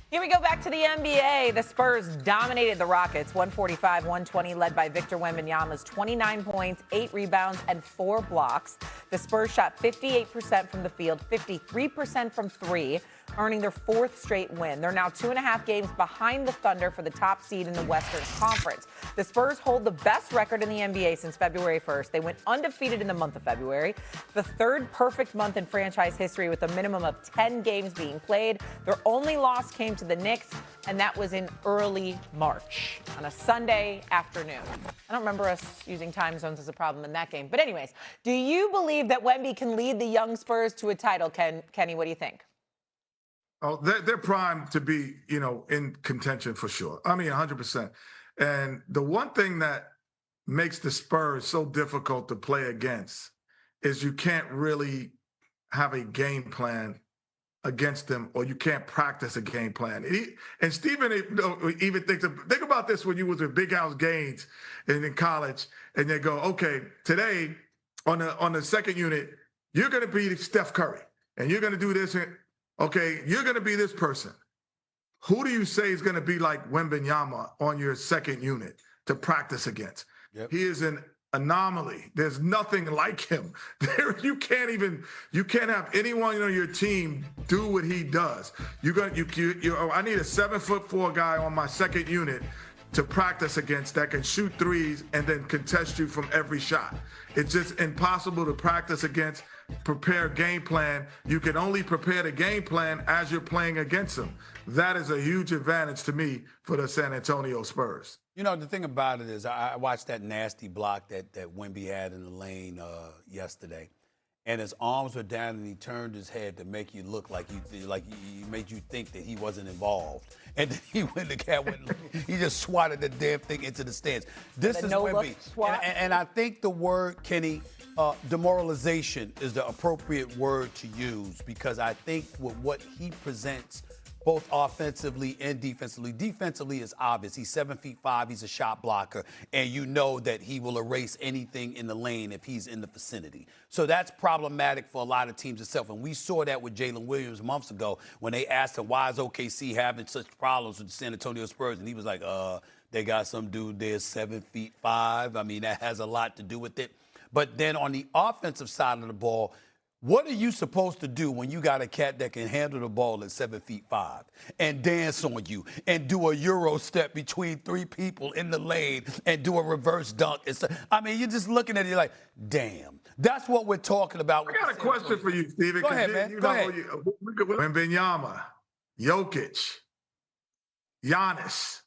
Here we go back to the NBA. The Spurs dominated the Rockets, 145-120, led by Victor Wembanyama's 29 points, 8 rebounds, and 4 blocks. The Spurs shot 58% from the field, 53% from three, earning their 4th straight win. They're now 2.5 games behind the Thunder for the top seed in the Western Conference. The Spurs hold the best record in the NBA since February 1st. They went undefeated in the month of February, the 3rd perfect month in franchise history with a minimum of 10 games being played. Their only loss came to the Knicks, and that was in early March on a Sunday afternoon. I don't remember us using time zones as a problem in that game. But anyways, do you believe that Wemby can lead the young Spurs to a title? Kenny, what do you think? Oh, they're primed to be, in contention for sure. I mean, 100%. And the one thing that makes the Spurs so difficult to play against is you can't really have a game plan against them, or you can't practice a game plan. And Stephen even think about this when you was with Big House Gaines in college, and they go, okay, today on the second unit, you're going to be Steph Curry, and you're going to do this. Okay, you're going to be this person. Who do you say is going to be like Wembanyama on your second unit to practice against? Yep. He is an anomaly. There's nothing like him. You can't have anyone on your team do what he does. I need a 7'4" guy on my second unit to practice against that can shoot threes and then contest you from every shot. It's just impossible to practice against, prepare game plan. You can only prepare the game plan as you're playing against them. That is a huge advantage to me for the San Antonio Spurs. The thing about it is I watched that nasty block that Wemby had in the lane yesterday. And his arms were down, and he turned his head to make you look like he made you think that he wasn't involved. And then he just swatted the damn thing into the stands. This is Wemby. And I think the word, Kenny, demoralization is the appropriate word to use, because I think with what he presents, both offensively and defensively. Defensively is obvious. He's 7'5". He's a shot blocker, and you know that he will erase anything in the lane if he's in the vicinity. So that's problematic for a lot of teams itself. And we saw that with Jalen Williams months ago when they asked him, why is OKC having such problems with the San Antonio Spurs? And he was like, they got some dude there 7'5". I mean, that has a lot to do with it. But then on the offensive side of the ball, what are you supposed to do when you got a cat that can handle the ball at 7'5" and dance on you and do a Euro step between 3 people in the lane and do a reverse dunk? I mean, you're just looking at it like, damn. That's what we're talking about. I got a question for you, Steven. Go ahead, man. Go ahead. Wembanyama, Jokic, Giannis.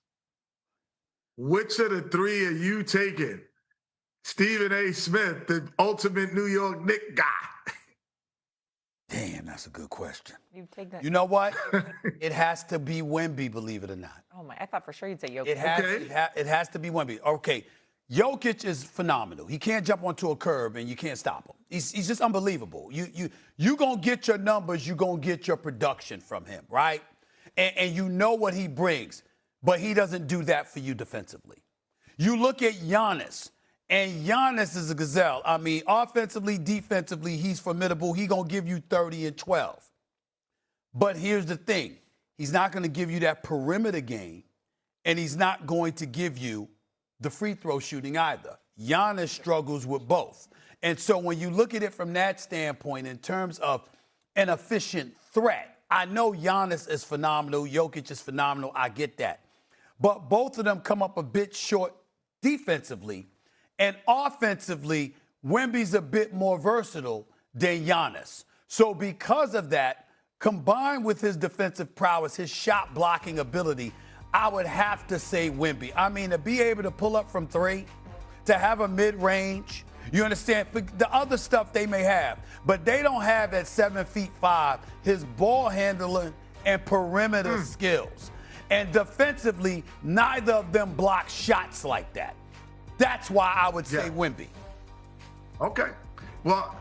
Which of the 3 are you taking? Stephen A. Smith, the ultimate New York Knicks guy. Damn, that's a good question. You take that. You know what? It has to be Wemby, believe it or not. Oh my! I thought for sure you'd say Jokic. It has to be Wemby. Okay, Jokic is phenomenal. He can't jump onto a curb and you can't stop him. He's just unbelievable. You gonna get your numbers. You gonna get your production from him, right? And you know what he brings, but he doesn't do that for you defensively. You look at Giannis. And Giannis is a gazelle. I mean, offensively, defensively, he's formidable. He's going to give you 30 and 12. But here's the thing. He's not going to give you that perimeter game, and he's not going to give you the free throw shooting either. Giannis struggles with both. And so when you look at it from that standpoint, in terms of an efficient threat, I know Giannis is phenomenal. Jokic is phenomenal. I get that. But both of them come up a bit short defensively. And offensively, Wemby's a bit more versatile than Giannis. So because of that, combined with his defensive prowess, his shot blocking ability, I would have to say Wemby. I mean, to be able to pull up from 3, to have a mid-range, you understand? The other stuff they may have, but they don't have at 7'5" his ball handling and perimeter skills. And defensively, neither of them block shots like that. That's why I would say Wemby. Okay. Well,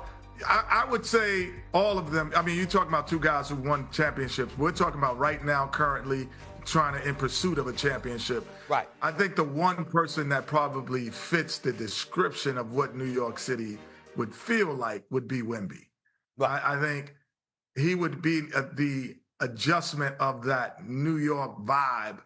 I would say all of them. I mean, you're talking about 2 guys who won championships. We're talking about right now, currently trying to in pursuit of a championship. Right. I think the one person that probably fits the description of what New York City would feel like would be Wemby. Right. I think he would be the adjustment of that New York vibe,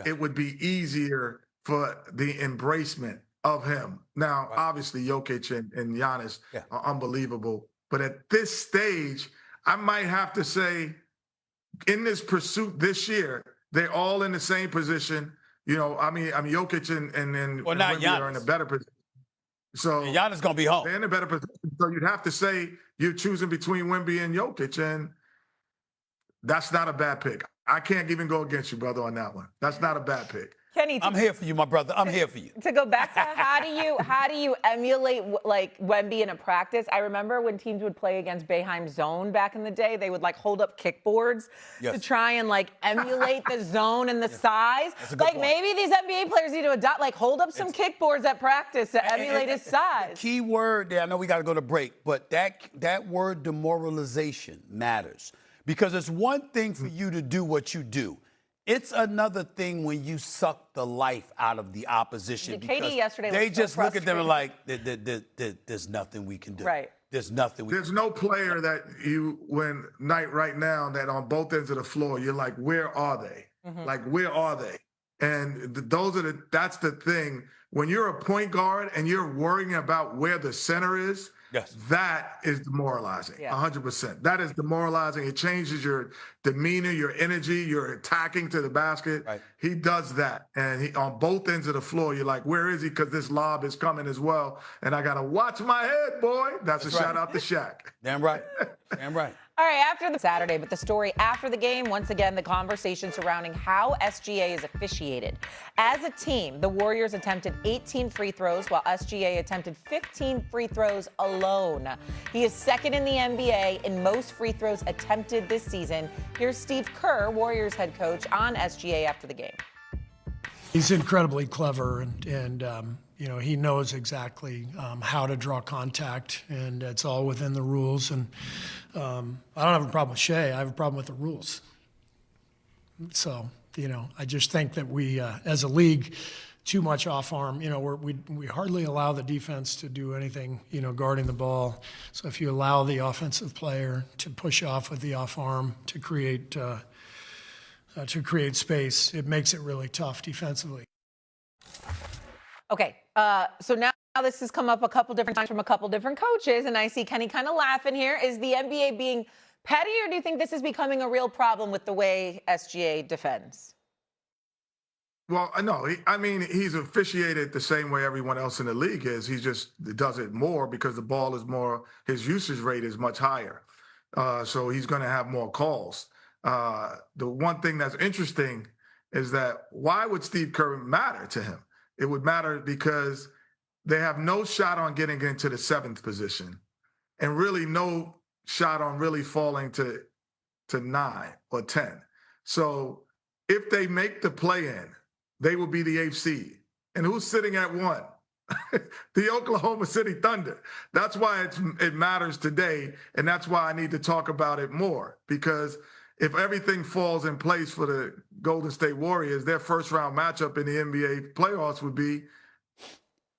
it would be easier for the embracement of him. Now, obviously, Jokic and Giannis are unbelievable. But at this stage, I might have to say, in this pursuit this year, they're all in the same position. You know, I mean, Jokic and Wemby are in a better position. So and Giannis gonna be home. They're in a better position. So you'd have to say you're choosing between Wemby and Jokic, and that's not a bad pick. I can't even go against you, brother, on that one. That's not a bad pick. Kenny, I'm here for you, my brother. I'm here for you. To go back to how do you emulate like Wemby in a practice? I remember when teams would play against Boeheim zone back in the day, they would like hold up kickboards to try and like emulate the zone and the size. Like maybe these NBA players need to adopt, like hold up some kickboards at practice to emulate his size. The key word there, I know we got to go to break, but that word demoralization matters because it's one thing for you to do what you do. It's another thing when you suck the life out of the opposition. KD yesterday they was just so look at them and like, there's nothing we can do. Right. There's nothing. There's no player that you, when night right now, that on both ends of the floor, you're like, where are they? Like, where are they? And that's the thing. When you're a point guard and you're worrying about where the center is, that is demoralizing, 100%. That is demoralizing. It changes your demeanor, your energy, your attacking to the basket. He does that. And he, on both ends of the floor, you're like, where is he? Because this lob is coming as well. And I got to watch my head, boy. That's a shout out to Shaq. Damn right. Damn right. All right, after the Saturday, but the story after the game, once again, the conversation surrounding how SGA is officiated. As a team, the Warriors attempted 18 free throws, while SGA attempted 15 free throws alone. He is second in the NBA in most free throws attempted this season. Here's Steve Kerr, Warriors head coach, on SGA after the game. He's incredibly clever, and you know, he knows exactly how to draw contact, and it's all within the rules. And I don't have a problem with Shea. I have a problem with the rules. So, you know, I just think that we, as a league, too much off arm. You know, we hardly allow the defense to do anything, you know, guarding the ball. So if you allow the offensive player to push off with the off arm to create space, it makes it really tough defensively. Okay, so now this has come up a couple different times from a couple different coaches, and I see Kenny kind of laughing here. Is the NBA being petty, or do you think this is becoming a real problem with the way SGA defends? Well, no, I mean, he's officiated the same way everyone else in the league is. He just does it more because the ball is more, his usage rate is much higher. So he's going to have more calls. The one thing that's interesting is that why would Steve Kerr matter to him? It would matter because they have no shot on getting into the 7th position and really no shot on really falling to 9 or 10. So if they make the play-in, they will be the 8th seed. And who's sitting at 1? The Oklahoma City Thunder. That's why it matters today, and that's why I need to talk about it more, because if everything falls in place for the Golden State Warriors, their first-round matchup in the NBA playoffs would be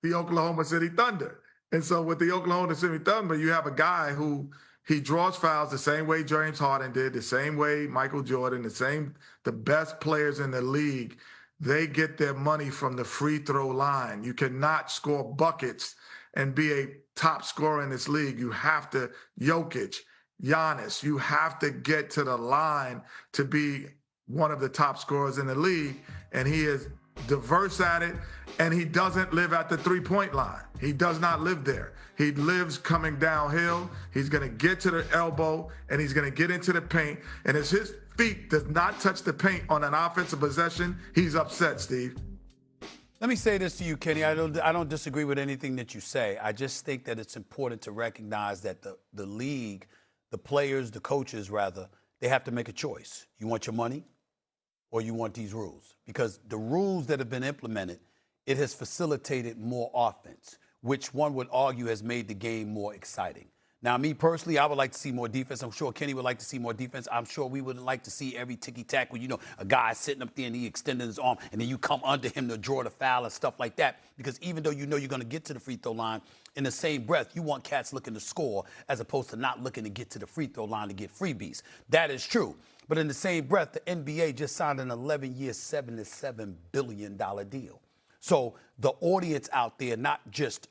the Oklahoma City Thunder. And so with the Oklahoma City Thunder, you have a guy who he draws fouls the same way James Harden did, the same way Michael Jordan, the best players in the league. They get their money from the free throw line. You cannot score buckets and be a top scorer in this league. You have to, Jokic, Giannis, you have to get to the line to be one of the top scorers in the league. And he is diverse at it, and he doesn't live at the three-point line. He does not live there. He lives coming downhill. He's going to get to the elbow, and he's going to get into the paint. And as his feet does not touch the paint on an offensive possession, he's upset, Steve. Let me say this to you, Kenny. I don't disagree with anything that you say. I just think that it's important to recognize that the league, the players, the coaches, rather, they have to make a choice. You want your money or you want these rules? Because the rules that have been implemented, it has facilitated more offense, which one would argue has made the game more exciting. Now, me personally, I would like to see more defense. I'm sure Kenny would like to see more defense. I'm sure we would like to see every ticky-tack where, you know, a guy sitting up there and he extended his arm and then you come under him to draw the foul and stuff like that. Because even though you know you're going to get to the free throw line, in the same breath, you want cats looking to score as opposed to not looking to get to the free throw line to get freebies. That is true. But in the same breath, the NBA just signed an 11-year, $77 billion deal. So the audience out there, not just,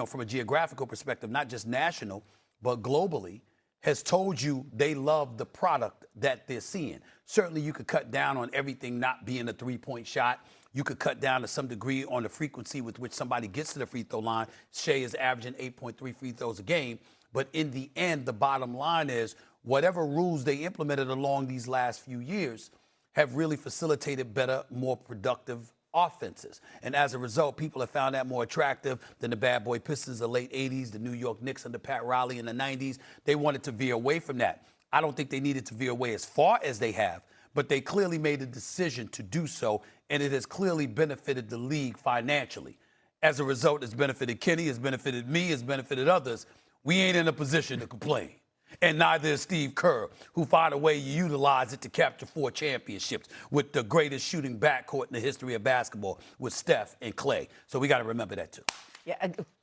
from a geographical perspective, not just national, but globally, has told you they love the product that they're seeing. Certainly you could cut down on everything not being a three-point shot. You could cut down to some degree on the frequency with which somebody gets to the free throw line. Shea is averaging 8.3 free throws a game. But in the end, the bottom line is whatever rules they implemented along these last few years have really facilitated better, more productive offenses. And as a result, people have found that more attractive than the bad boy Pistons of the late 80s, the New York Knicks under Pat Riley in the 90s. They wanted to veer away from that. I don't think they needed to veer away as far as they have, but they clearly made a decision to do so, and it has clearly benefited the league financially. As a result, it's benefited Kenny, it's benefited me, it's benefited others. We ain't in a position to complain. And neither is Steve Kerr, who found a way to utilize it to capture 4 championships with the greatest shooting backcourt in the history of basketball with Steph and Clay. So we got to remember that, too. Yeah,